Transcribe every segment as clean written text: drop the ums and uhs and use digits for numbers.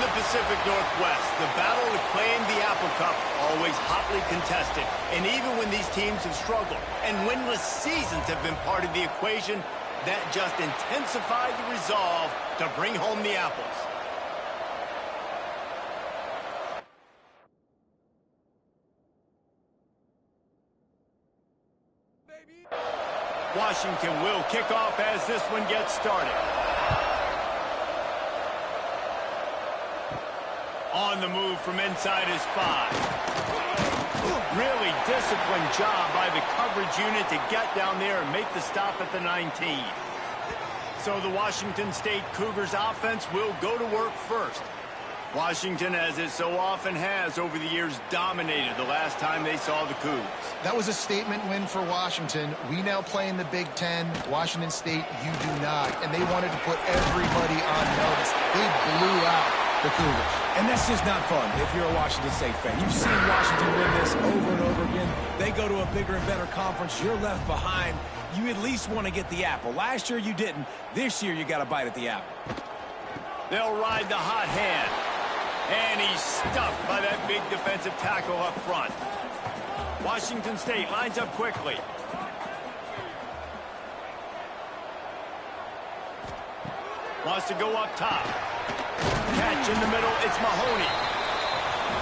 the Pacific Northwest, the battle to claim the Apple Cup always hotly contested. And even when these teams have struggled and winless seasons have been part of the equation, that just intensified the resolve to bring home the apples. Washington will kick off as this one gets started. On the move from inside his 5. Really disciplined job by the coverage unit to get down there and make the stop at the 19. So the Washington State Cougars offense will go to work first. Washington, as it so often has over the years, dominated the last time they saw the Cougs. That was a statement win for Washington. We now play in the Big Ten. Washington State, you do not. And they wanted to put everybody on notice. They blew out the Cougars. And that's just not fun if you're a Washington State fan. You've seen Washington win this over and over again. They go to a bigger and better conference. You're left behind. You at least want to get the apple. Last year you didn't. This year you got to bite at the apple. They'll ride the hot hand. And he's stuffed by that big defensive tackle up front. Washington State lines up quickly. Wants to go up top. Catch in the middle, it's Mahoney.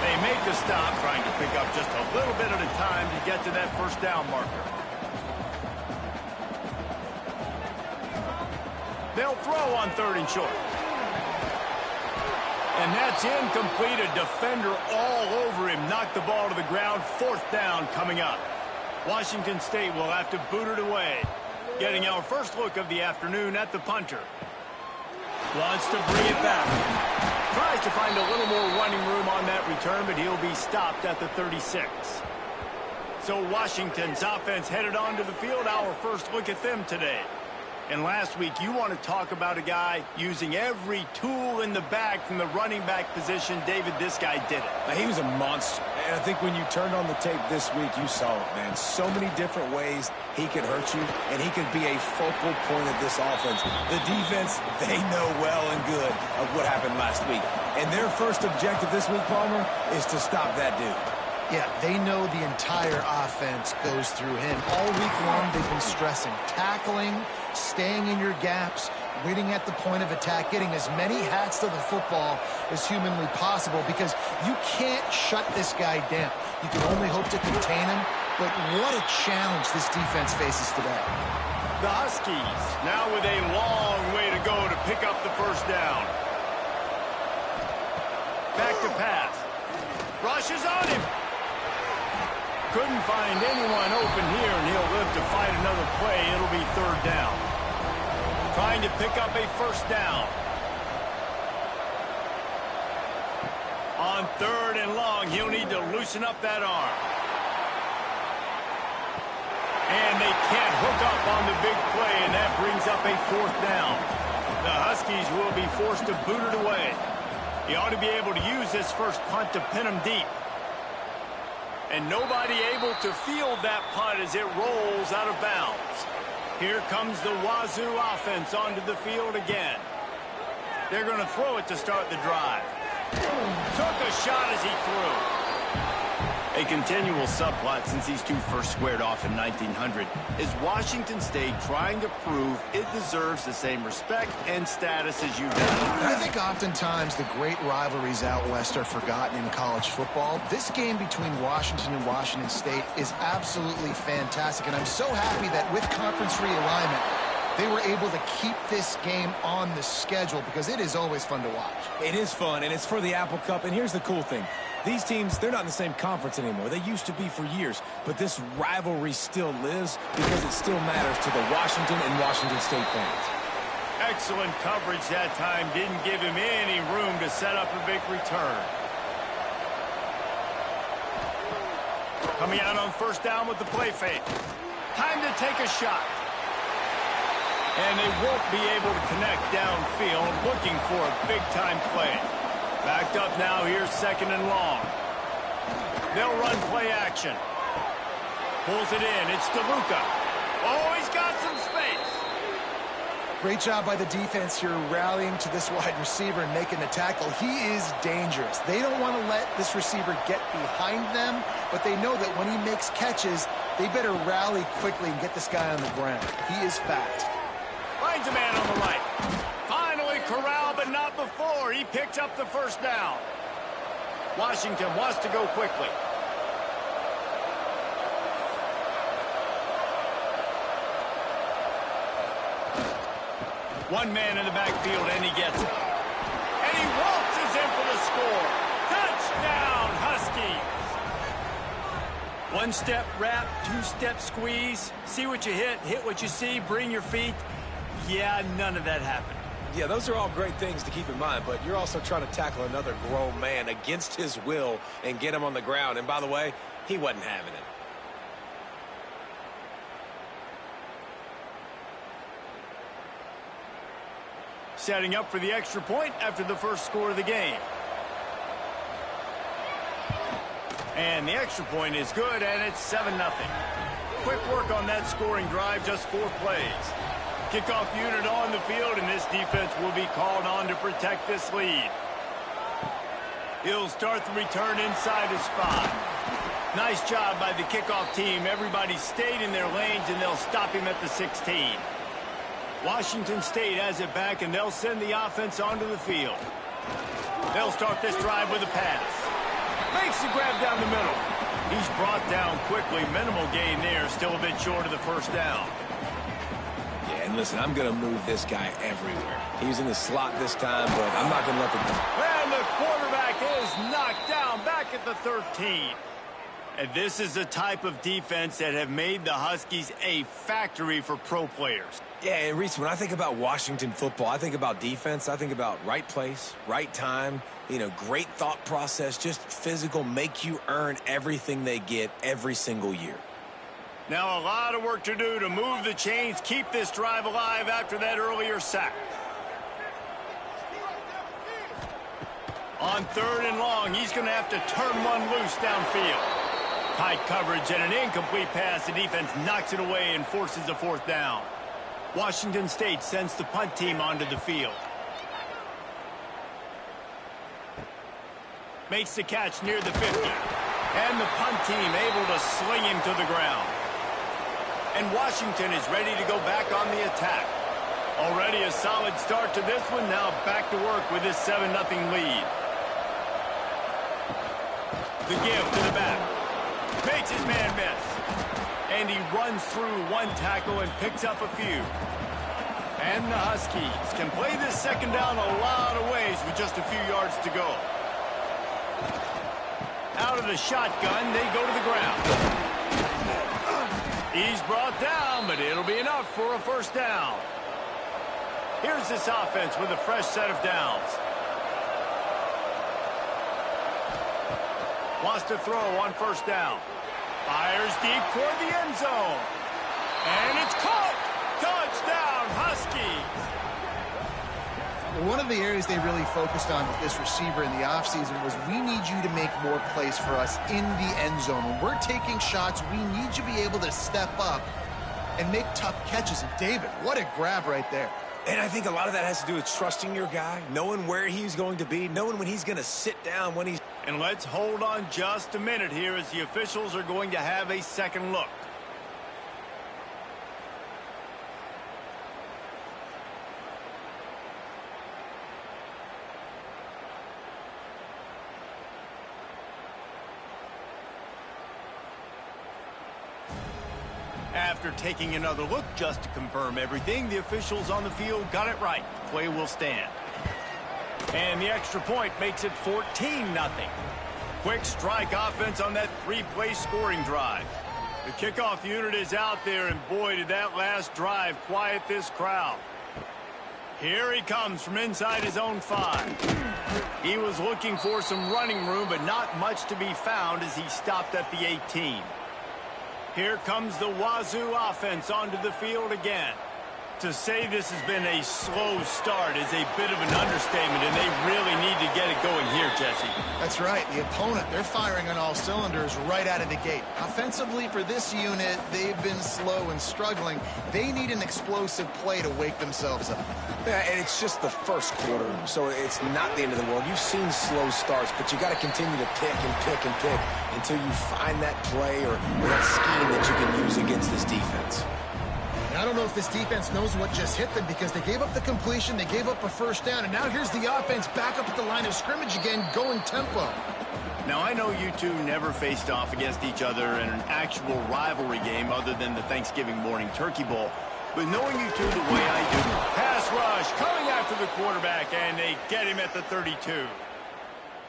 They make the stop, trying to pick up just a little bit at a time to get to that first down marker. They'll throw on 3rd and short. And that's incomplete. A defender all over him. Knocked the ball to the ground. 4th down coming up. Washington State will have to boot it away. Getting our first look of the afternoon at the punter. Wants to bring it back. Tries to find a little more running room on that return, but he'll be stopped at the 36. So Washington's offense headed onto the field. Our first look at them today. And last week, you want to talk about a guy using every tool in the bag from the running back position. David, this guy did it. He was a monster. And I think when you turned on the tape this week, you saw it, man. So many different ways he could hurt you, and he could be a focal point of this offense. The defense, they know well and good of what happened last week. And their first objective this week, Palmer, is to stop that dude. Yeah, they know the entire offense goes through him. All week long, they've been stressing tackling, staying in your gaps, waiting at the point of attack, getting as many hats to the football as humanly possible, because you can't shut this guy down. You can only hope to contain him, but what a challenge this defense faces today. The Huskies now with a long way to go to pick up the first down. Back to pass. Rushes on him. Couldn't find anyone open here, and he'll live to fight another play. It'll be 3rd down. Trying to pick up a first down. On 3rd and long, he'll need to loosen up that arm. And they can't hook up on the big play, and that brings up a 4th down. The Huskies will be forced to boot it away. He ought to be able to use this first punt to pin him deep. And nobody able to field that punt as it rolls out of bounds. Here comes the Wazoo offense onto the field again. They're going to throw it to start the drive. Took a shot as he threw. A continual subplot since these two first squared off in 1900 is Washington State trying to prove it deserves the same respect and status as you do. I think oftentimes the great rivalries out west are forgotten in college football. This game between Washington and Washington State is absolutely fantastic, and I'm so happy that with conference realignment, they were able to keep this game on the schedule, because it is always fun to watch. It is fun, and it's for the Apple Cup. And here's the cool thing. These teams, they're not in the same conference anymore. They used to be for years. But this rivalry still lives because it still matters to the Washington and Washington State fans. Excellent coverage that time. Didn't give him any room to set up a big return. Coming out on 1st down with the play fake. Time to take a shot. And they won't be able to connect downfield, looking for a big-time play. Backed up now, here's 2nd and long. They'll run play action. Pulls it in, it's DeLuca. Oh, he's got some space. Great job by the defense here rallying to this wide receiver and making the tackle. He is dangerous. They don't want to let this receiver get behind them, but they know that when he makes catches, they better rally quickly and get this guy on the ground. He is fast. Finds a man on the right. Finally corralled, but not before. He picks up the first down. Washington wants to go quickly. One man in the backfield, and he gets it. And he waltzes in for the score. Touchdown, Huskies! One-step wrap, two-step squeeze. See what you hit what you see, bring your feet. Yeah, none of that happened. Yeah, those are all great things to keep in mind, but you're also trying to tackle another grown man against his will and get him on the ground. And by the way, he wasn't having it. Setting up for the extra point after the first score of the game. And the extra point is good, and it's 7-0. Quick work on that scoring drive, just 4 plays. Kickoff unit on the field, and this defense will be called on to protect this lead. He'll start the return inside his 5. Nice job by the kickoff team. Everybody stayed in their lanes, and they'll stop him at the 16. Washington State has it back, and they'll send the offense onto the field. They'll start this drive with a pass. Makes the grab down the middle. He's brought down quickly. Minimal gain there. Still a bit short of the first down. Yeah, and listen, I'm going to move this guy everywhere. He's in the slot this time, but I'm not going to let the... And the quarterback is knocked down back at the 13. And this is the type of defense that have made the Huskies a factory for pro players. Yeah, and Reese, when I think about Washington football, I think about defense. I think about right place, right time, great thought process, just physical, make you earn everything they get every single year. Now a lot of work to do to move the chains, keep this drive alive after that earlier sack. On 3rd and long, he's going to have to turn one loose downfield. Tight coverage and an incomplete pass. The defense knocks it away and forces a 4th down. Washington State sends the punt team onto the field. Makes the catch near the 50. And the punt team able to sling him to the ground. And Washington is ready to go back on the attack. Already a solid start to this one. Now back to work with this 7-0 lead. The give to the back. Makes his man miss. And he runs through one tackle and picks up a few. And the Huskies can play this second down a lot of ways with just a few yards to go. Out of the shotgun, they go to the ground. He's brought down, but it'll be enough for a 1st down. Here's this offense with a fresh set of downs. Wants to throw on 1st down. Fires deep toward the end zone. And it's caught. Touchdown, Huskies. One of the areas they really focused on with this receiver in the offseason was we need you to make more plays for us in the end zone. When we're taking shots, we need you to be able to step up and make tough catches. And David, what a grab right there. And I think a lot of that has to do with trusting your guy, knowing where he's going to be, knowing when he's going to sit down, when he's... And let's hold on just a minute here as the officials are going to have a second look. After taking another look just to confirm everything, the officials on the field got it right. Play will stand. And the extra point makes it 14-0. Quick strike offense on that 3-play scoring drive. The kickoff unit is out there, and boy, did that last drive quiet this crowd. Here he comes from inside his own 5. He was looking for some running room, but not much to be found as he stopped at the 18. Here comes the Wazoo offense onto the field again. To say this has been a slow start is a bit of an understatement, and they really need to get it going here, Jesse. That's right. The opponent, they're firing on all cylinders right out of the gate. Offensively, for this unit, they've been slow and struggling. They need an explosive play to wake themselves up. Yeah, and it's just the first quarter, so it's not the end of the world. You've seen slow starts, but you got to continue to pick and pick and pick until you find that play or that scheme that you can use against this defense. And I don't know if this defense knows what just hit them, because they gave up the completion, they gave up a first down, and now here's the offense back up at the line of scrimmage again, going tempo. Now, I know you two never faced off against each other in an actual rivalry game other than the Thanksgiving morning Turkey Bowl. But knowing you two the way I do, pass rush coming after the quarterback, and they get him at the 32.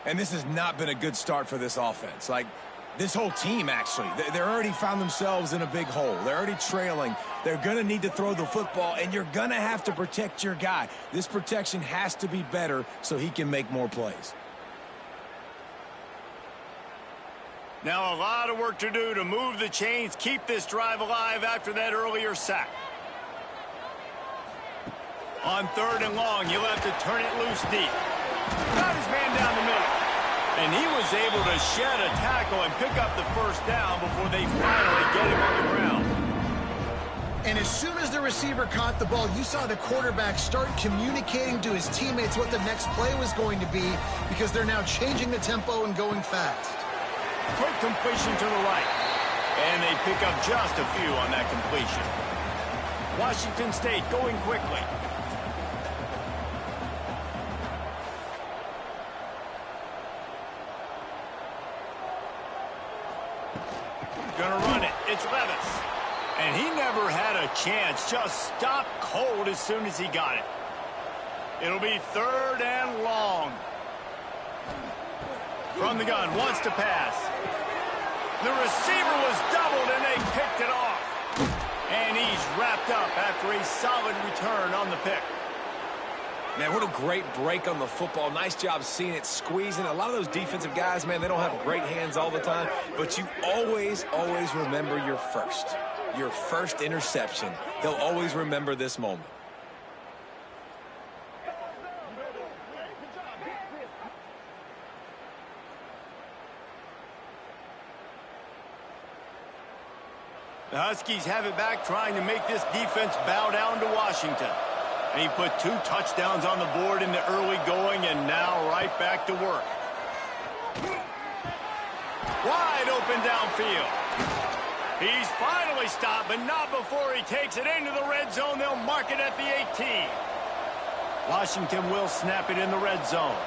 And this has not been a good start for this offense. Like, this whole team, actually. They're already found themselves in a big hole. They're already trailing. They're going to need to throw the football, and you're going to have to protect your guy. This protection has to be better so he can make more plays. Now a lot of work to do to move the chains, keep this drive alive after that earlier sack. On 3rd and long, you'll have to turn it loose deep. Got his man down the middle. And he was able to shed a tackle and pick up the first down before they finally get him on the ground. And as soon as the receiver caught the ball, you saw the quarterback start communicating to his teammates what the next play was going to be, because they're now changing the tempo and going fast. Quick completion to the right. And they pick up just a few on that completion. Washington State going quickly. Gonna run it. It's Levis. And he never had a chance. Just stopped cold as soon as he got it. It'll be 3rd and long. From the gun, wants to pass. The receiver was doubled, and they picked it off. And he's wrapped up after a solid return on the pick. Man, what a great break on the football. Nice job seeing it, squeezing. A lot of those defensive guys, man, they don't have great hands all the time, but you always, always remember your first interception. They'll always remember this moment. The Huskies have it back, trying to make this defense bow down to Washington. And he put 2 touchdowns on the board in the early going, and now right back to work. Wide open downfield. He's finally stopped, but not before he takes it into the red zone. They'll mark it at the 18. Washington will snap it in the red zone.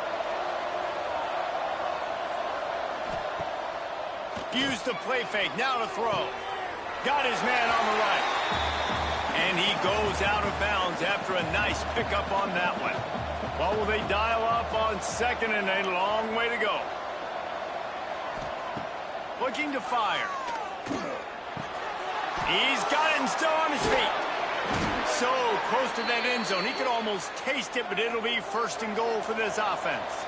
Use the play fake, now to throw. Got his man on the right. And he goes out of bounds after a nice pickup on that one. Well, will they dial up on 2nd and a long way to go? Looking to fire. He's got it and still on his feet. So close to that end zone. He could almost taste it, but it'll be 1st and goal for this offense.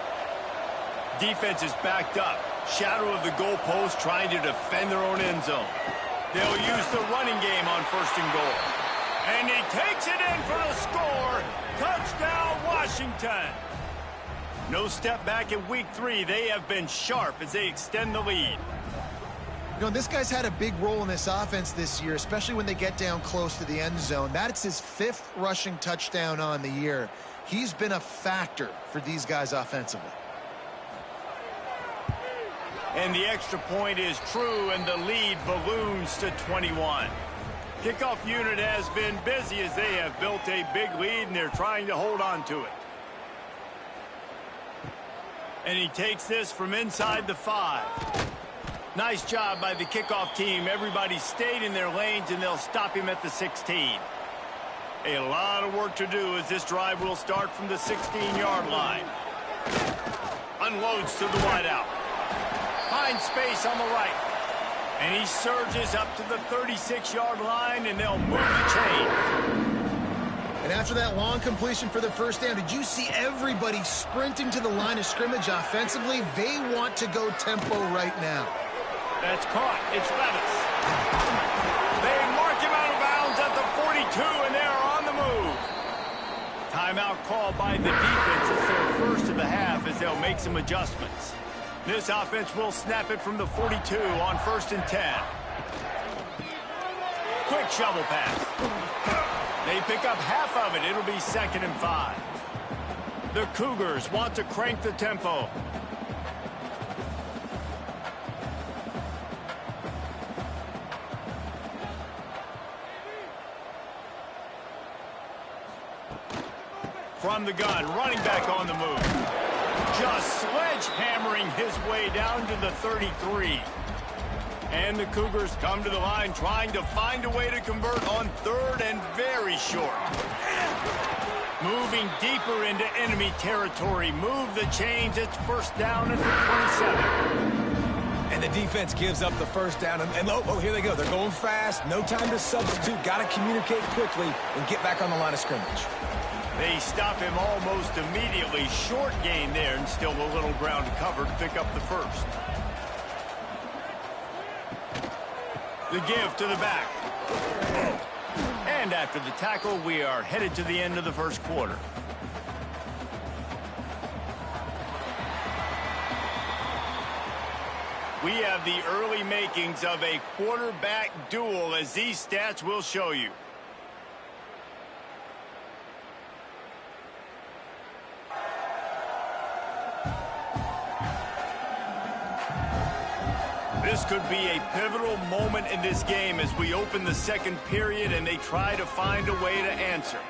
Defense is backed up. Shadow of the goalpost, trying to defend their own end zone. They'll use the running game on 1st and goal. And he takes it in for the score. Touchdown, Washington. No step back in week 3. They have been sharp as they extend the lead. You know, this guy's had a big role in this offense this year, especially when they get down close to the end zone. That's his 5th rushing touchdown on the year. He's been a factor for these guys offensively. And the extra point is true, and the lead balloons to 21. Kickoff unit has been busy as they have built a big lead, and they're trying to hold on to it. And he takes this from inside the 5. Nice job by the kickoff team. Everybody stayed in their lanes, and they'll stop him at the 16. A lot of work to do as this drive will start from the 16-yard line. Unloads to the wideout. Finds space on the right. And he surges up to the 36-yard line, and they'll move the chain. And after that long completion for the first down, did you see everybody sprinting to the line of scrimmage offensively? They want to go tempo right now. That's caught. It's Levis. They mark him out of bounds at the 42, and they're on the move. Timeout called by the defense. It's their first of the half as they'll make some adjustments. This offense will snap it from the 42 on 1st and 10. Quick shovel pass. They pick up half of it. It'll be 2nd and 5. The Cougars want to crank the tempo. From the gun, running back on the move. Just sledgehammering his way down to the 33. And the Cougars come to the line trying to find a way to convert on 3rd and very short. Moving deeper into enemy territory. Move the chains. It's 1st down at the 27. And the defense gives up the 1st down. And oh, here they go. They're going fast. No time to substitute. Got to communicate quickly and get back on the line of scrimmage. They stop him almost immediately. Short gain there and still a little ground to cover to pick up the 1st. The give to the back. And after the tackle, we are headed to the end of the 1st quarter. We have the early makings of a quarterback duel, as these stats will show you. This could be a pivotal moment in this game as we open the 2nd period and they try to find a way to answer.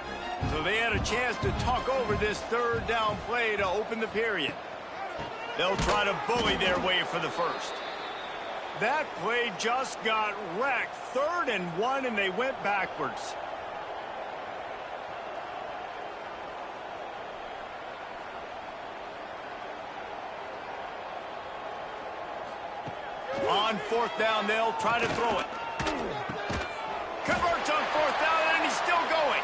So they had a chance to talk over this 3rd down play to open the period. They'll try to bully their way for the 1st. That play just got wrecked. 3rd and 1, and they went backwards. On 4th down, they'll try to throw it. Converts on 4th down, and he's still going.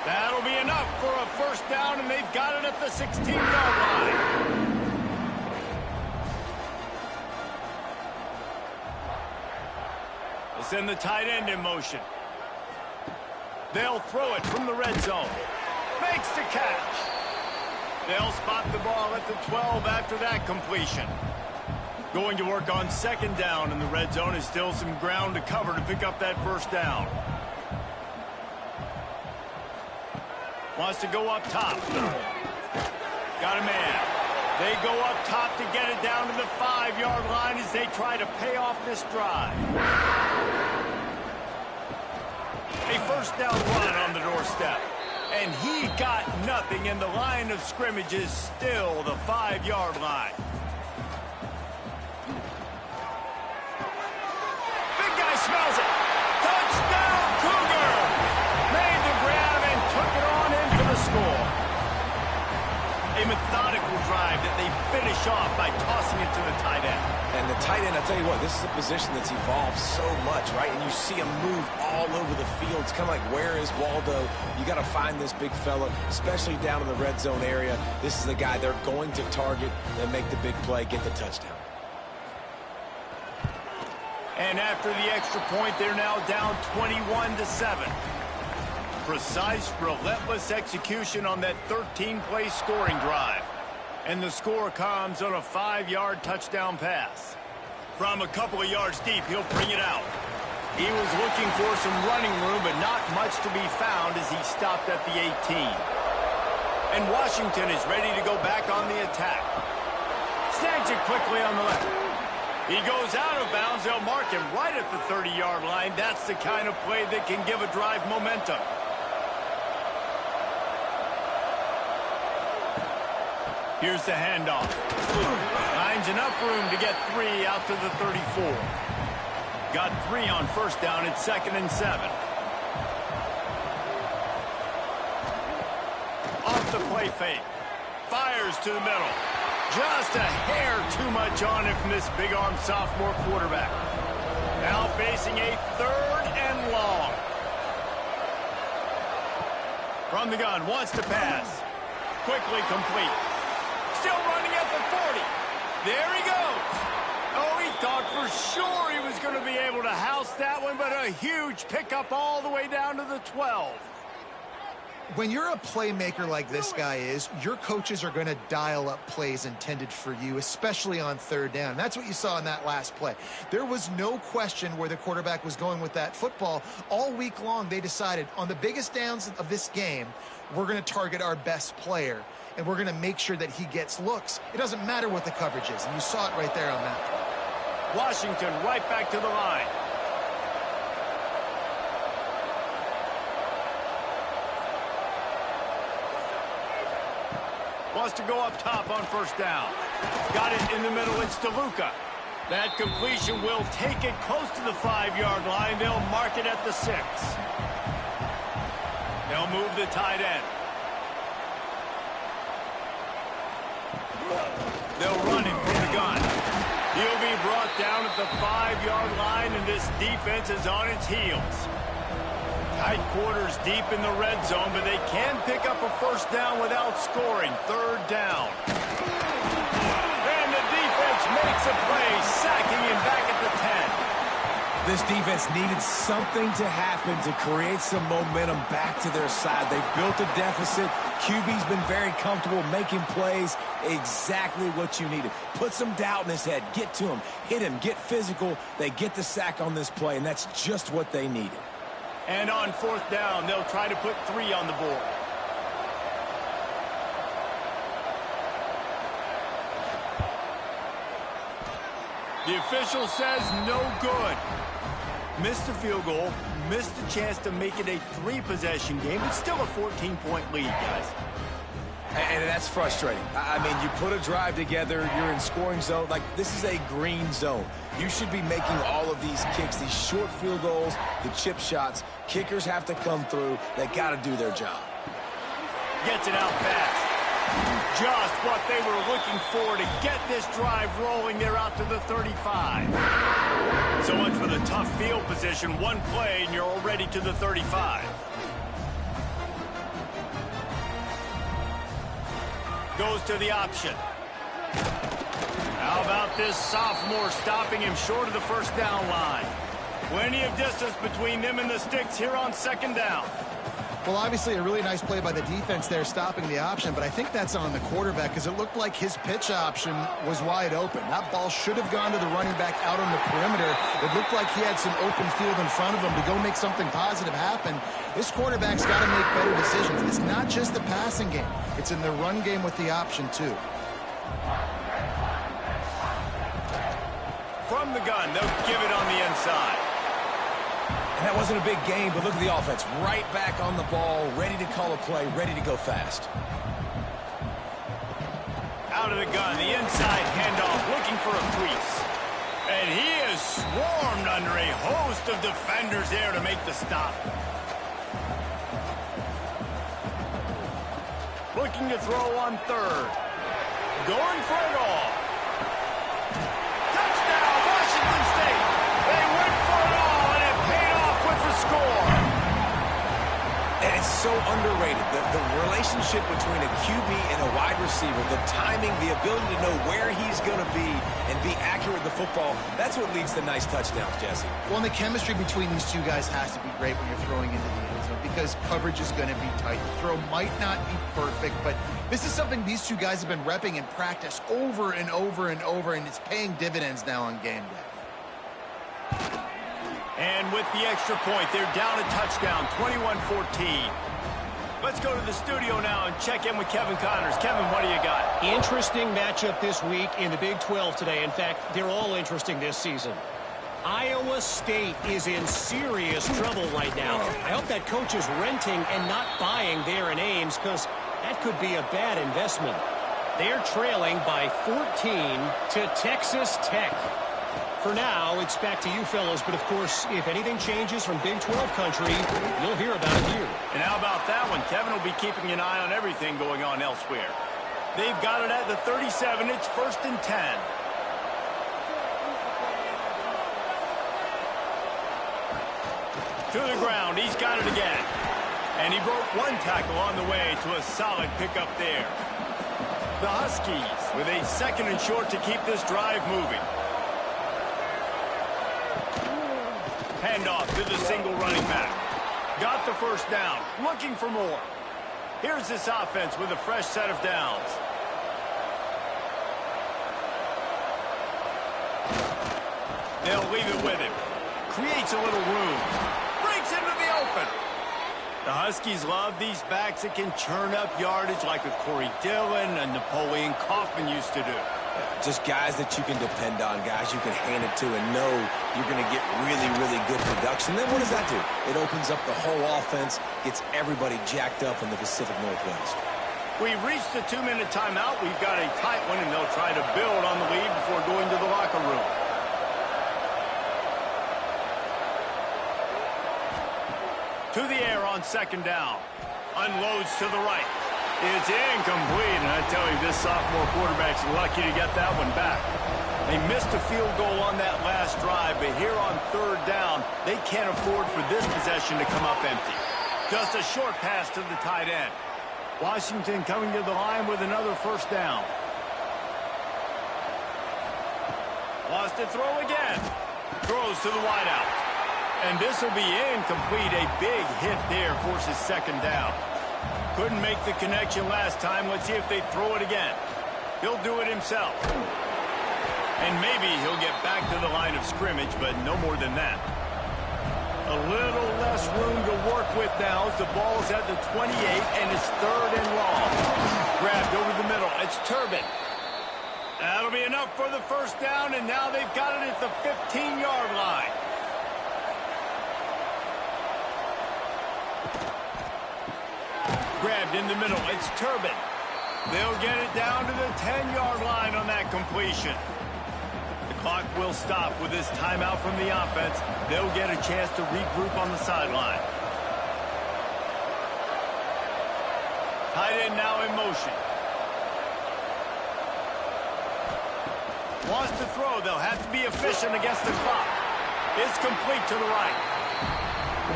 That'll be enough for a 1st down, and they've got it at the 16-yard line. They'll send the tight end in motion. They'll throw it from the red zone. Makes the catch. They'll spot the ball at the 12 after that completion. Going to work on 2nd down in the red zone. Is still some ground to cover to pick up that 1st down. Wants to go up top. Got a man. They go up top to get it down to the 5-yard line as they try to pay off this drive. A 1st down run on the doorstep. And he got nothing, and the line of scrimmage is still the 5-yard line. Smells it. Touchdown, Cougar! Made the grab and took it on in for the score. A methodical drive that they finish off by tossing it to the tight end. And the tight end, I'll tell you what, this is a position that's evolved so much, right? And you see him move all over the field. It's kind of like, where is Waldo? You got to find this big fella, especially down in the red zone area. This is the guy they're going to target and make the big play, get the touchdown. And after the extra point, they're now down 21-7. Precise, relentless execution on that 13-play scoring drive. And the score comes on a 5-yard touchdown pass. From a couple of yards deep, he'll bring it out. He was looking for some running room, but not much to be found as he stopped at the 18. And Washington is ready to go back on the attack. Snags it quickly on the left. He goes out of bounds. They'll mark him right at the 30-yard line. That's the kind of play that can give a drive momentum. Here's the handoff. Finds enough room to get 3 out to the 34. Got 3 on 1st down. It's 2nd and 7. Off the play fake. Fires to the middle. Just a hair too much on it from this big-arm sophomore quarterback. Now facing a 3rd and long. From the gun, wants to pass. Quickly complete. Still running at the 40. There he goes. Oh, he thought for sure he was going to be able to house that one, but a huge pickup all the way down to the 12. When you're a playmaker like this guy is, your coaches are going to dial up plays intended for you, especially on third down. That's what you saw in that last play. There was no question where the quarterback was going with that football. All week long, they decided on the biggest downs of this game, we're going to target our best player, and we're going to make sure that he gets looks. It doesn't matter what the coverage is, and you saw it right there on that play. Washington right back to the line. Wants to go up top on first down. Got it in the middle. It's DeLuca. That completion will take it close to the 5-yard line. They'll mark it at the 6. They'll move the tight end. They'll run him from the gun. He'll be brought down at the 5-yard line, and this defense is on its heels. Tight quarters deep in the red zone, but they can pick up a first down without scoring. Third down. And the defense makes a play, sacking him back at the 10. This defense needed something to happen to create some momentum back to their side. They've built a deficit. QB's been very comfortable making plays. Exactly what you needed. Put some doubt in his head. Get to him. Hit him. Get physical. They get the sack on this play, and that's just what they needed. And on fourth down, they'll try to put 3 on the board. The official says no good. Missed the field goal, missed the chance to make it a 3-possession game. It's still a 14-point lead, guys. And that's frustrating. I mean, you put a drive together, you're in scoring zone. Like, this is a green zone. You should be making all of these kicks, these short field goals, the chip shots. Kickers have to come through. They got to do their job. Gets it out fast. Just what they were looking for to get this drive rolling. They're out to the 35. So much for the tough field position. One play, and you're already to the 35. Goes to the option. How about this sophomore stopping him short of the first down line? Plenty of distance between them and the sticks here on second down. Well, obviously a really nice play by the defense there stopping the option, but I think that's on the quarterback because it looked like his pitch option was wide open. That ball should have gone to the running back out on the perimeter. It looked like he had some open field in front of him to go make something positive happen. This quarterback's got to make better decisions. It's not just the passing game. It's in the run game with the option, too. From the gun, they'll give it on the inside. And that wasn't a big game, but look at the offense. Right back on the ball, ready to call a play, ready to go fast. Out of the gun, the inside handoff, looking for a crease. And he is swarmed under a host of defenders there to make the stop. Looking to throw on third. Going for it all. Touchdown, Washington State. They went for it all, and it paid off with the score. And it's so underrated. The relationship between a QB and a wide receiver, the timing, the ability to know where he's going to be and be accurate with the football, that's what leads to nice touchdowns, Jesse. Well, and the chemistry between these two guys has to be great when you're throwing into the end zone because coverage is going to be tight. The throw might not be perfect, but this is something these two guys have been repping in practice over and over and over, and it's paying dividends now on game day. And with the extra point, they're down a touchdown, 21-14. Let's go to the studio now and check in with Kevin Connors. Kevin, what do you got? Interesting matchup this week in the Big 12 today. In fact, they're all interesting this season. Iowa State is in serious trouble right now. I hope that coach is renting and not buying there in Ames because that could be a bad investment. They're trailing by 14 to Texas Tech. For now, it's back to you fellows, but of course, if anything changes from Big 12 country, you'll hear about it here. And how about that one? Kevin will be keeping an eye on everything going on elsewhere. They've got it at the 37. It's 1st and 10. To the ground. He's got it again. And he broke one tackle on the way to a solid pickup there. The Huskies with a 2nd and short to keep this drive moving. Handoff to the single running back. Got the first down. Looking for more. Here's this offense with a fresh set of downs. They'll leave it with him. Creates a little room. Breaks into the open. The Huskies love these backs that can churn up yardage like a Corey Dillon and Napoleon Kaufman used to do. Just guys that you can depend on, guys you can hand it to and know you're going to get really, really good production. Then what does that do? It opens up the whole offense, gets everybody jacked up in the Pacific Northwest. We've reached the 2-minute timeout. We've got a tight one, and they'll try to build on the lead before going to the locker room. To the air on second down. Unloads to the right. It's incomplete, and I tell you, this sophomore quarterback's lucky to get that one back. They missed a field goal on that last drive, but here on third down, they can't afford for this possession to come up empty. Just a short pass to the tight end. Washington coming to the line with another first down. Wants to throw again. Throws to the wideout. And this will be incomplete. A big hit there forces second down. Couldn't make the connection last time. Let's see if they throw it again. He'll do it himself. And maybe he'll get back to the line of scrimmage, but no more than that. A little less room to work with now as the ball's at the 28 and it's third and long. Grabbed over the middle. It's Turbin. That'll be enough for the first down, and now they've got it at the 15-yard line. Grabbed in the middle. It's Turbin. They'll get it down to the 10-yard line on that completion. The clock will stop with this timeout from the offense. They'll get a chance to regroup on the sideline. Tight end now in motion. Wants to throw. They'll have to be efficient against the clock. It's complete to the right.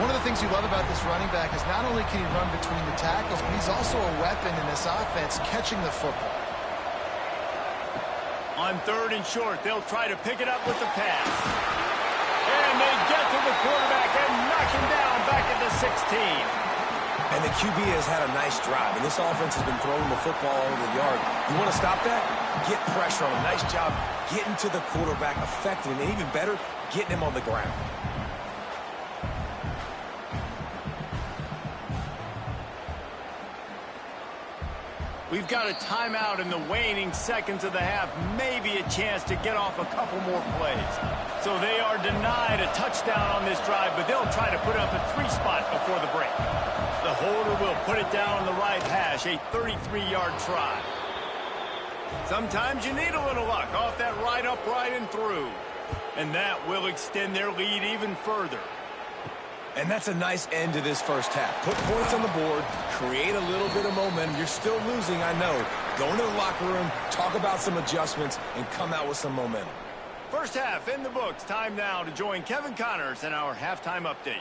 One of the things you love about this running back is not only can he run between the tackles, but he's also a weapon in this offense catching the football. On third and short, they'll try to pick it up with the pass. And they get to the quarterback and knock him down back at the 16. And the QB has had a nice drive, and this offense has been throwing the football all over the yard. You want to stop that? Get pressure on him. Nice job getting to the quarterback, affecting him, and even better, getting him on the ground. We've got a timeout in the waning seconds of the half. Maybe a chance to get off a couple more plays. So they are denied a touchdown on this drive, but they'll try to put up a 3-spot before the break. The holder will put it down on the right hash, a 33-yard try. Sometimes you need a little luck off that right upright and through. And that will extend their lead even further. And that's a nice end to this first half. Put points on the board, create a little bit of momentum. You're still losing, I know. Go into the locker room, talk about some adjustments, and come out with some momentum. First half in the books. Time now to join Kevin Connors in our halftime update.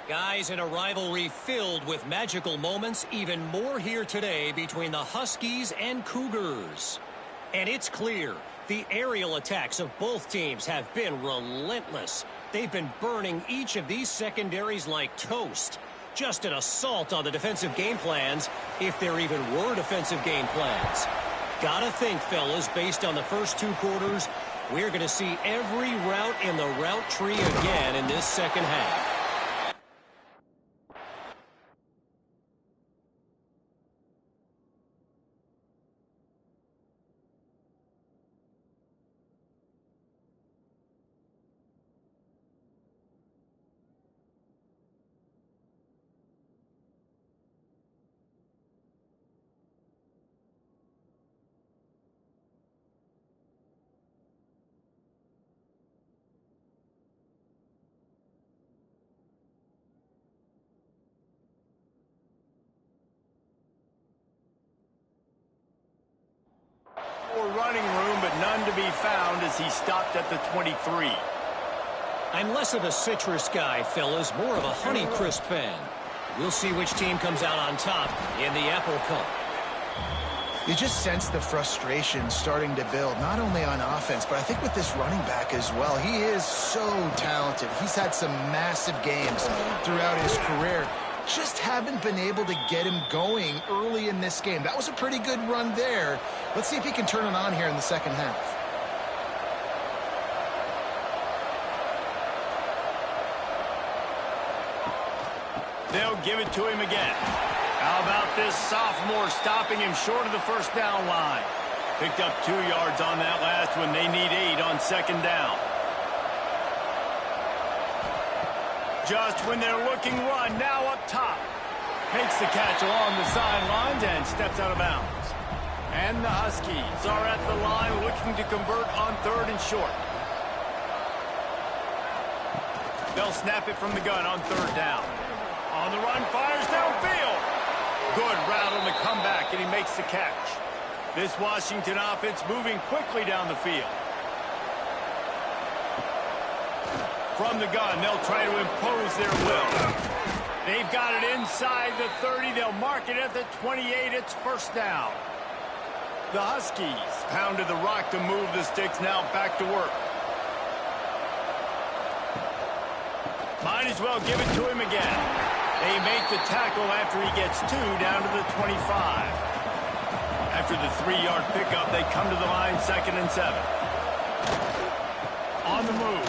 Guys, in a rivalry filled with magical moments, even more here today between the Huskies and Cougars. And it's clear, the aerial attacks of both teams have been relentless. They've been burning each of these secondaries like toast. Just an assault on the defensive game plans, if there even were defensive game plans. Gotta think, fellas, based on the first two quarters, we're going to see every route in the route tree again in this second half. Running room, but none to be found as he stopped at the 23. I'm less of a citrus guy, fellas, more of a Honeycrisp fan. We'll see which team comes out on top in the Apple Cup. You just sense the frustration starting to build, not only on offense, but I think with this running back as well. He is so talented. He's had some massive games throughout his career. just haven't been able to get him going early in this game. That was a pretty good run there. Let's see if he can turn it on here in the second half. They'll give it to him again. How about this sophomore stopping him short of the first down line? Picked up 2 yards on that last one. They need 8 on second down. Just when they're looking run, now up top. Makes the catch along the sidelines and steps out of bounds. And the Huskies are at the line looking to convert on 3rd and short. They'll snap it from the gun on 3rd down. On the run, fires downfield. Good route on the comeback, and he makes the catch. This Washington offense moving quickly down the field. From the gun, they'll try to impose their will. They've got it inside the 30. They'll mark it at the 28. It's first down. The Huskies pounded the rock to move the sticks. Now back to work. Might as well give it to him again. They make the tackle after he gets 2 down to the 25. After the 3-yard pickup, they come to the line 2nd and 7. On the move.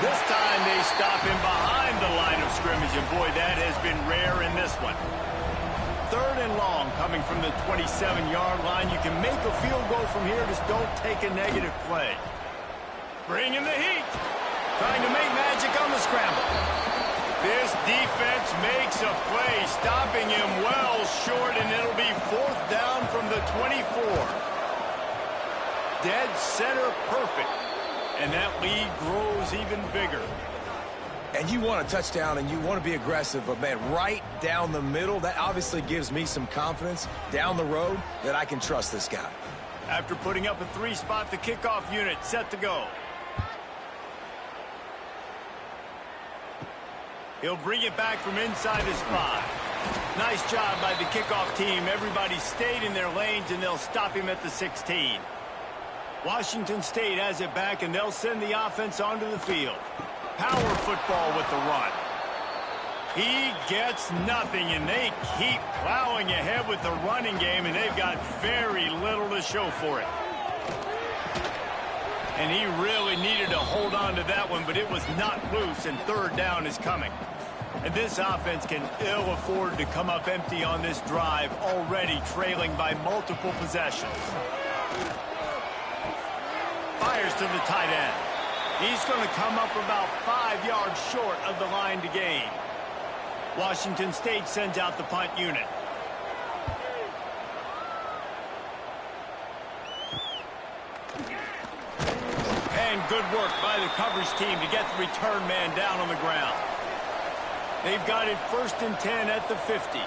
This time they stop him behind the line of scrimmage, and boy, that has been rare in this one. 3rd and long coming from the 27-yard line. You can make a field goal from here, just don't take a negative play. Bring in the heat. Trying to make magic on the scramble. This defense makes a play, stopping him well short, and it'll be 4th down from the 24. Dead center perfect. And that lead grows even bigger. And you want a touchdown and you want to be aggressive, but man, right down the middle, that obviously gives me some confidence down the road that I can trust this guy. After putting up a 3-spot, the kickoff unit set to go. He'll bring it back from inside his 5. Nice job by the kickoff team. Everybody stayed in their lanes, and they'll stop him at the 16. Washington State has it back, and they'll send the offense onto the field. Power football with the run. He gets nothing, and they keep plowing ahead with the running game, and they've got very little to show for it. And he really needed to hold on to that one, but it was not loose, and 3rd down is coming. And this offense can ill afford to come up empty on this drive, already trailing by multiple possessions. Fires to the tight end. He's going to come up about 5 yards short of the line to gain. Washington State sends out the punt unit. And good work by the coverage team to get the return man down on the ground. They've got it 1st and 10 at the 50.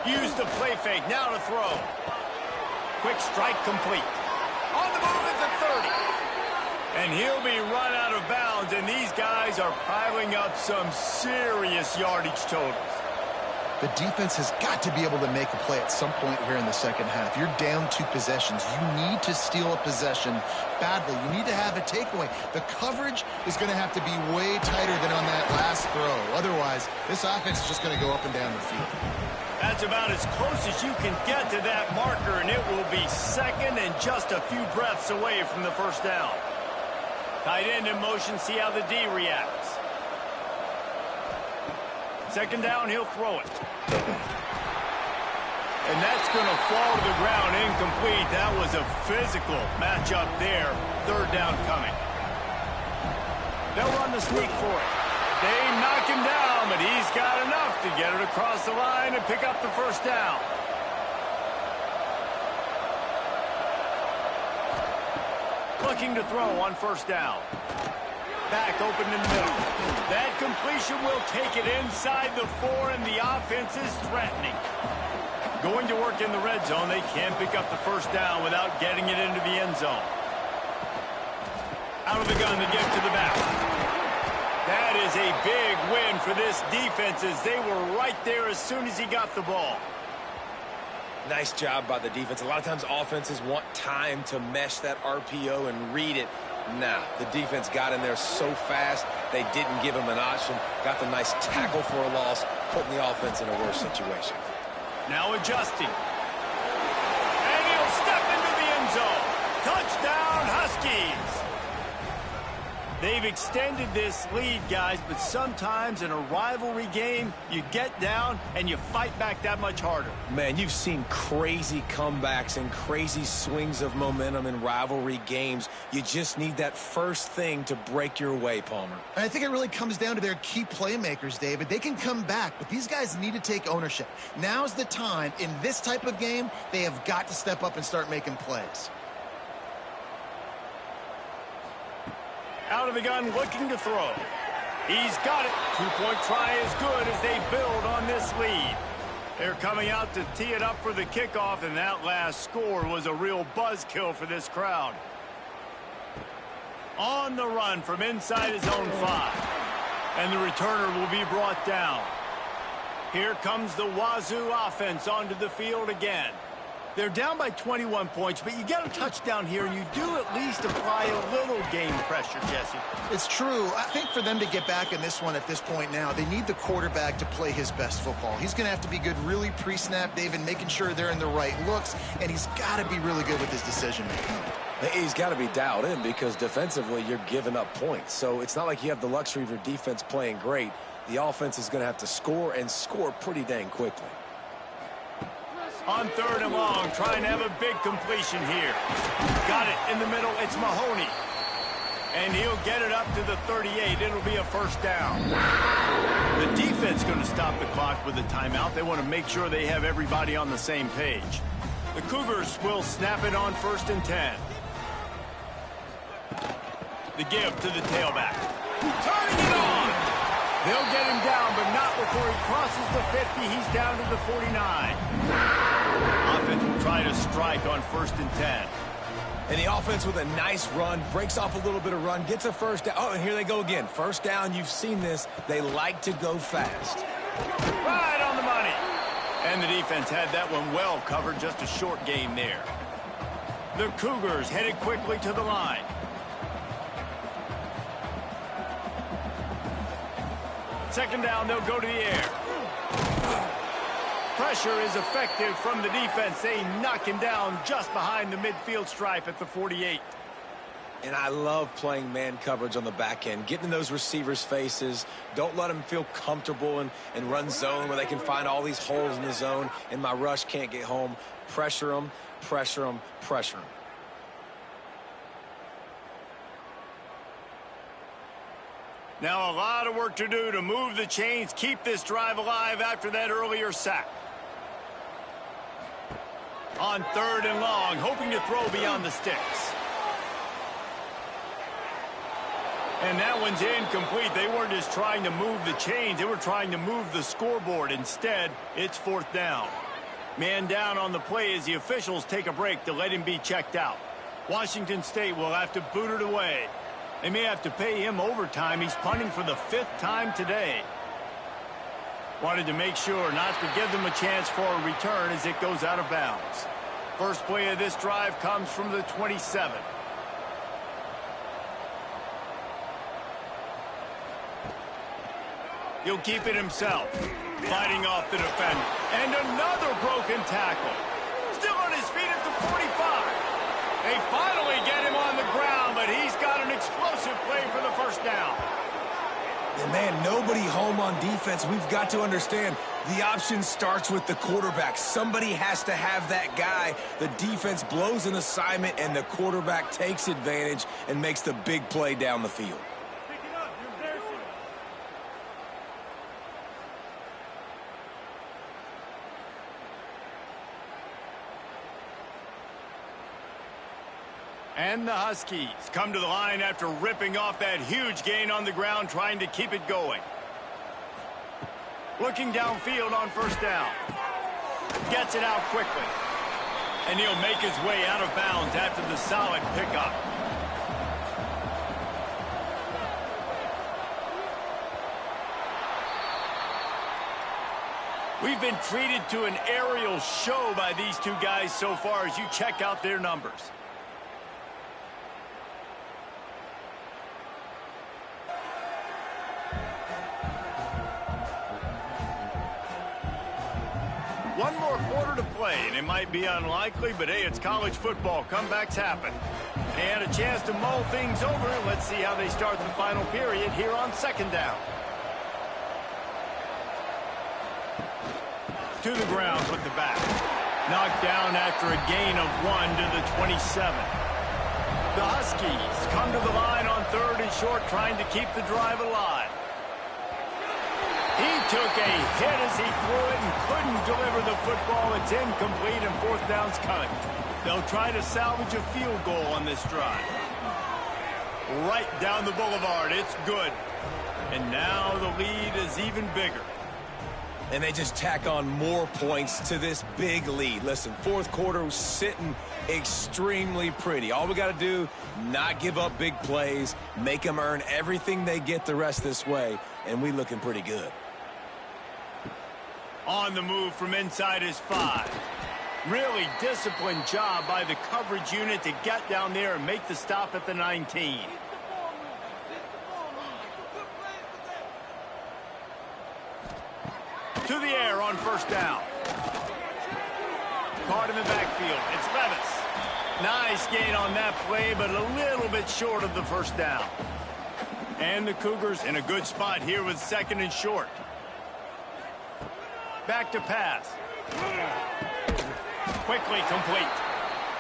Use the play fake, now to throw. Quick strike complete. On the move at the 30. And he'll be run out of bounds, and these guys are piling up some serious yardage totals. The defense has got to be able to make a play at some point here in the second half. You're down 2 possessions. You need to steal a possession badly. You need to have a takeaway. The coverage is going to have to be way tighter than on that last throw. Otherwise, this offense is just going to go up and down the field. That's about as close as you can get to that marker, and it will be 2nd and just a few breaths away from the first down. Tight end in motion, see how the D reacts. 2nd down, he'll throw it. And that's going to fall to the ground incomplete. That was a physical matchup there. 3rd down coming. They'll run the sneak for it. They knock him down, but he's got enough to get it across the line and pick up the first down. Looking to throw on 1st down. Back open in the middle. That completion will take it inside the 4, and the offense is threatening. Going to work in the red zone. They can't pick up the first down without getting it into the end zone. Out of the gun to get to the back. That is a big win for this defense, as they were right there as soon as he got the ball. Nice job by the defense. A lot of times offenses want time to mesh that RPO and read it. Nah, the defense got in there so fast, they didn't give him an option. Got the nice tackle for a loss, putting the offense in a worse situation. Now adjusting. And he'll step into the end zone. Touchdown, Huskies. They've extended this lead, guys, but sometimes in a rivalry game, you get down and you fight back that much harder. Man, you've seen crazy comebacks and crazy swings of momentum in rivalry games. You just need that first thing to break your way, Palmer. And I think it really comes down to their key playmakers, David. They can come back, but these guys need to take ownership. Now's the time. In this type of game, they have got to step up and start making plays. Out of the gun, looking to throw. He's got it. Two-point try is good as they build on this lead. They're coming out to tee it up for the kickoff, and that last score was a real buzzkill for this crowd. On the run from inside his own 5. And the returner will be brought down. Here comes the Wazoo offense onto the field again. They're down by 21 points, but you get a touchdown here, and you do at least apply a little game pressure, Jesse. It's true. I think for them to get back in this one at this point now, they need the quarterback to play his best football. He's going to have to be good really pre-snap, David, making sure they're in the right looks, and he's got to be really good with his decision-making. He's got to be dialed in because defensively you're giving up points. So it's not like you have the luxury of your defense playing great. The offense is going to have to score and score pretty dang quickly. On 3rd and long, trying to have a big completion here. Got it in the middle. It's Mahoney. And he'll get it up to the 38. It'll be a first down. The defense going to stop the clock with a timeout. They want to make sure they have everybody on the same page. The Cougars will snap it on 1st and 10. The give to the tailback. Turning it on. They'll get him down, but not before he crosses the 50. He's down to the 49. Offense will try to strike on 1st and 10. And the offense with a nice run, breaks off a little bit of run, gets a first down. Oh, and here they go again. First down, you've seen this. They like to go fast. Right on the money. And the defense had that one well covered, just a short gain there. The Cougars headed quickly to the line. Second down, they'll go to the air. Pressure is effective from the defense. They knock him down just behind the midfield stripe at the 48. And I love playing man coverage on the back end, getting in those receivers' faces. Don't let them feel comfortable and run zone where they can find all these holes in the zone, and my rush can't get home. Pressure them, pressure them, pressure them. Now a lot of work to do to move the chains, keep this drive alive after that earlier sack. On 3rd and long, hoping to throw beyond the sticks. And that one's incomplete. They weren't just trying to move the chains, they were trying to move the scoreboard. Instead, it's 4th down. Man down on the play as the officials take a break to let him be checked out. Washington State will have to boot it away. They may have to pay him overtime. He's punting for the 5th time today. Wanted to make sure not to give them a chance for a return as it goes out of bounds. First play of this drive comes from the 27. He'll keep it himself, fighting off the defender. And another broken tackle. Still on his feet at the 45. They finally get him on the ground, but he's got an explosive play for the first down. And man, nobody home on defense. We've got to understand the option starts with the quarterback. Somebody has to have that guy. The defense blows an assignment, and the quarterback takes advantage and makes the big play down the field. And the Huskies come to the line after ripping off that huge gain on the ground, trying to keep it going. Looking downfield on 1st down. Gets it out quickly. And he'll make his way out of bounds after the solid pickup. We've been treated to an aerial show by these two guys so far as you check out their numbers. One more quarter to play, and it might be unlikely, but hey, it's college football. Comebacks happen. And a chance to mull things over. Let's see how they start the final period here on second down. To the ground with the back. Knocked down after a gain of 1 to the 27. The Huskies come to the line on third and short, trying to keep the drive alive. He took a hit as he threw it and couldn't deliver the football. It's incomplete and fourth down's coming. They'll try to salvage a field goal on this drive. Right down the boulevard. It's good. And now the lead is even bigger. And they just tack on more points to this big lead. Listen, fourth quarter was sitting extremely pretty. All we got to do, not give up big plays, make them earn everything they get the rest this way, and we looking pretty good. On the move from inside his 5. Really disciplined job by the coverage unit to get down there and make the stop at the 19. To the air on first down. Caught in the backfield. It's Levis. Nice gain on that play, but a little bit short of the first down. And the Cougars in a good spot here with second and short. Back to pass. Quickly complete.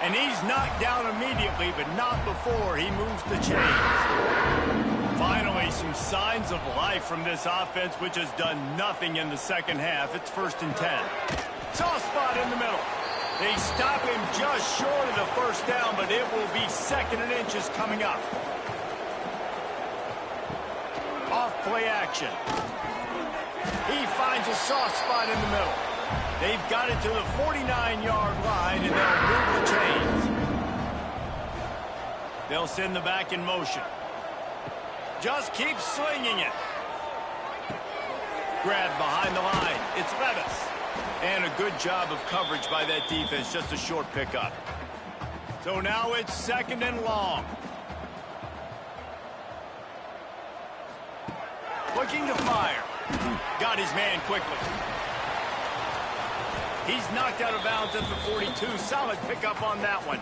And he's knocked down immediately, but not before he moves the chains. Finally, some signs of life from this offense, which has done nothing in the second half. It's 1st and 10. Soft spot in the middle. They stop him just short of the first down, but it will be 2nd and inches coming up. Off play action. He finds a soft spot in the middle. They've got it to the 49-yard line, and they'll move the chains. They'll send the back in motion. Just keep slinging it. Grabbed behind the line. It's Levis. And a good job of coverage by that defense. Just a short pickup. So now it's 2nd and long. Looking to fire. Got his man quickly. He's knocked out of bounds at the 42. Solid pickup on that one.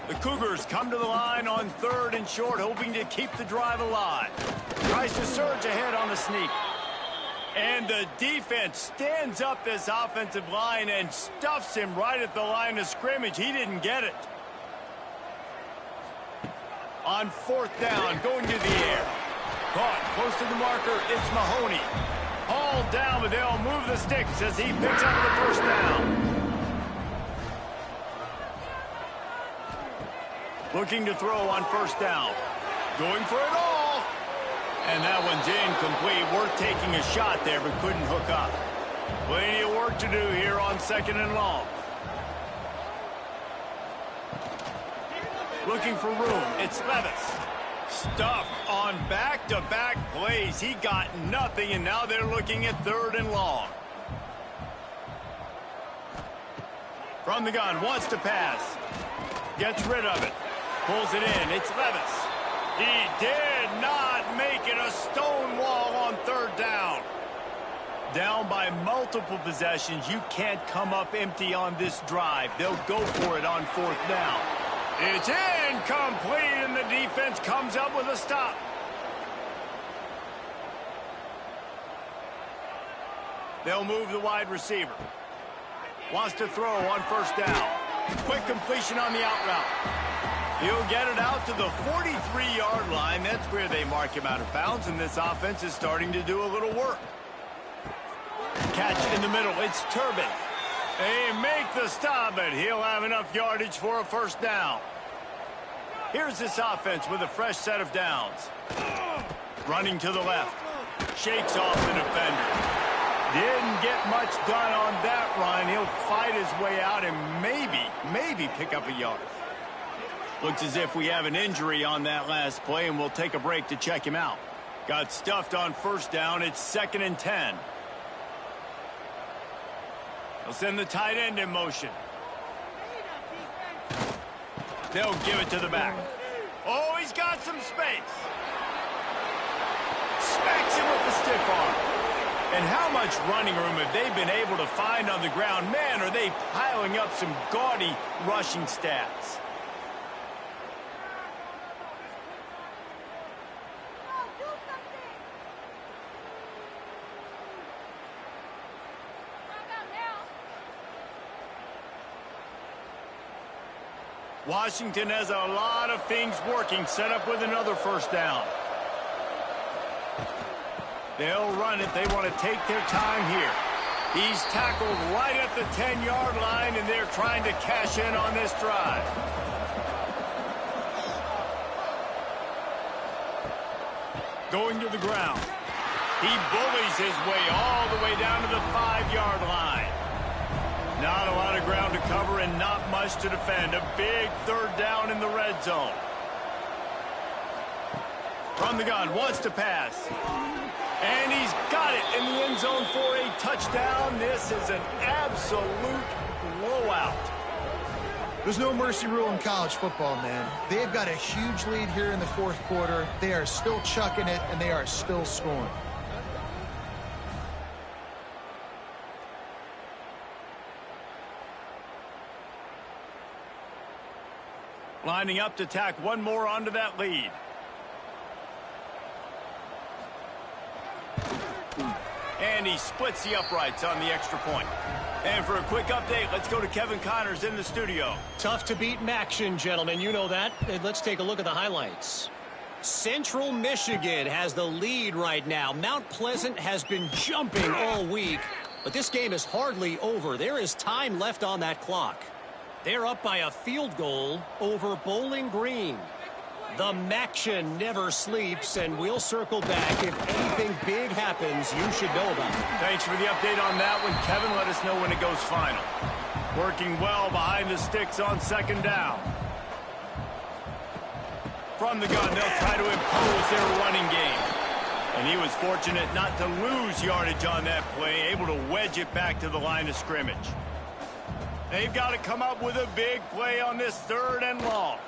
The Cougars come to the line on 3rd and short, hoping to keep the drive alive. Tries to surge ahead on the sneak. And the defense stands up this offensive line and stuffs him right at the line of scrimmage. He didn't get it. On 4th down, going to the air. Caught close to the marker, it's Mahoney. Hauled down, but they'll move the sticks as he picks up the first down. Looking to throw on 1st down. Going for it all. And that one's incomplete. Worth taking a shot there, but couldn't hook up. Plenty of work to do here on 2nd and long. Looking for room. It's Levis. Stuffed on back-to-back plays. He got nothing, and now they're looking at 3rd and long. From the gun, wants to pass. Gets rid of it. Pulls it in. It's Levis. He did not make it. A stone wall on 3rd down. Down by multiple possessions. You can't come up empty on this drive. They'll go for it on 4th down. It's incomplete, and the defense comes up with a stop. They'll move the wide receiver. Wants to throw on 1st down. Quick completion on the out route. He'll get it out to the 43-yard line. That's where they mark him out of bounds, and this offense is starting to do a little work. Catch in the middle. It's Turbin. They make the stop, but he'll have enough yardage for a 1st down. Here's this offense with a fresh set of downs. Running to the left. Shakes off the defender. Didn't get much done on that run. He'll fight his way out and maybe pick up a yard. Looks as if we have an injury on that last play, and we'll take a break to check him out. Got stuffed on 1st down. It's 2nd and 10. They'll send the tight end in motion. They'll give it to the back. Oh, he's got some space. Smacks him with the stiff arm. And how much running room have they been able to find on the ground? Man, are they piling up some gaudy rushing stats. Washington has a lot of things working, set up with another first down. They'll run it. They want to take their time here. He's tackled right at the 10-yard line, and they're trying to cash in on this drive. Going to the ground. He bullies his way all the way down to the 5-yard line. Not a lot of ground to cover and not much to defend. A big third down in the red zone. From the gun, wants to pass. And he's got it in the end zone for a touchdown. This is an absolute blowout. There's no mercy rule in college football, man. They've got a huge lead here in the fourth quarter. They are still chucking it, and they are still scoring. Lining up to tack one more onto that lead. And he splits the uprights on the extra point. And for a quick update, let's go to Kevin Connors in the studio. Tough to beat Maction, gentlemen. You know that. And let's take a look at the highlights. Central Michigan has the lead right now. Mount Pleasant has been jumping all week, but this game is hardly over. There is time left on that clock. They're up by a field goal over Bowling Green. The Maction never sleeps, and we'll circle back. If anything big happens, you should know about it. Thanks for the update on that one, Kevin. Let us know when it goes final. Working well behind the sticks on second down. From the gun, they'll try to impose their running game. And he was fortunate not to lose yardage on that play, able to wedge it back to the line of scrimmage. They've got to come up with a big play on this third and long.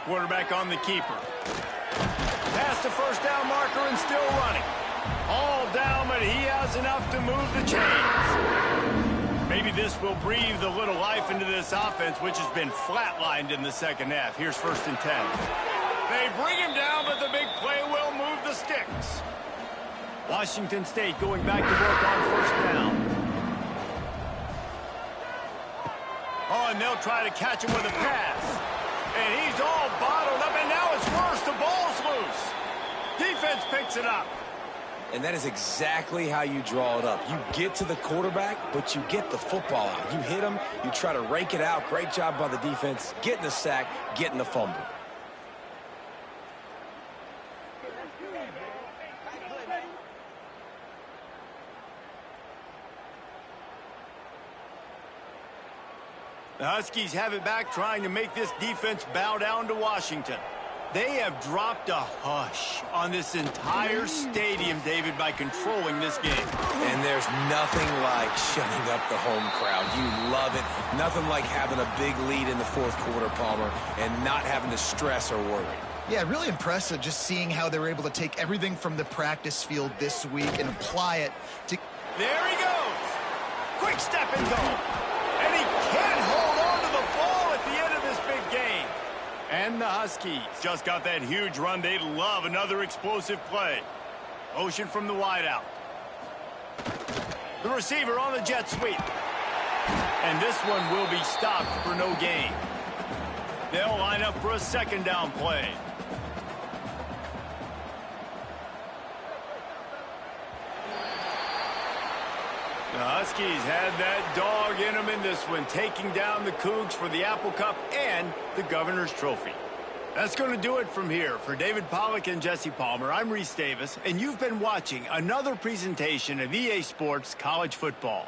Quarterback on the keeper. Past the first down marker and still running. All down, but he has enough to move the chains. Maybe this will breathe a little life into this offense, which has been flatlined in the second half. Here's 1st and 10. They bring him down, but the big play will move the sticks. Washington State going back to work on first down. Oh, and they'll try to catch him with a pass. And he's all bottled up, and now it's worse. The ball's loose. Defense picks it up. And that is exactly how you draw it up. You get to the quarterback, but you get the football out. You hit him, you try to rake it out. Great job by the defense. Getting the sack, getting the fumble. The Huskies have it back, trying to make this defense bow down to Washington. They have dropped a hush on this entire stadium, David, by controlling this game. And there's nothing like shutting up the home crowd. You love it. Nothing like having a big lead in the fourth quarter, Palmer, and not having to stress or worry. Yeah, really impressive just seeing how they were able to take everything from the practice field this week and apply it to... There he goes. Quick step and go. And he can't hold on to the ball at the end of this big game. And the Huskies just got that huge run. They love another explosive play. Motion from the wideout. The receiver on the jet sweep. And this one will be stopped for no gain. They'll line up for a second down play. The Huskies had that dog in them in this one, taking down the Cougs for the Apple Cup and the Governor's Trophy. That's going to do it from here. For David Pollack and Jesse Palmer, I'm Reese Davis, and you've been watching another presentation of EA Sports College Football.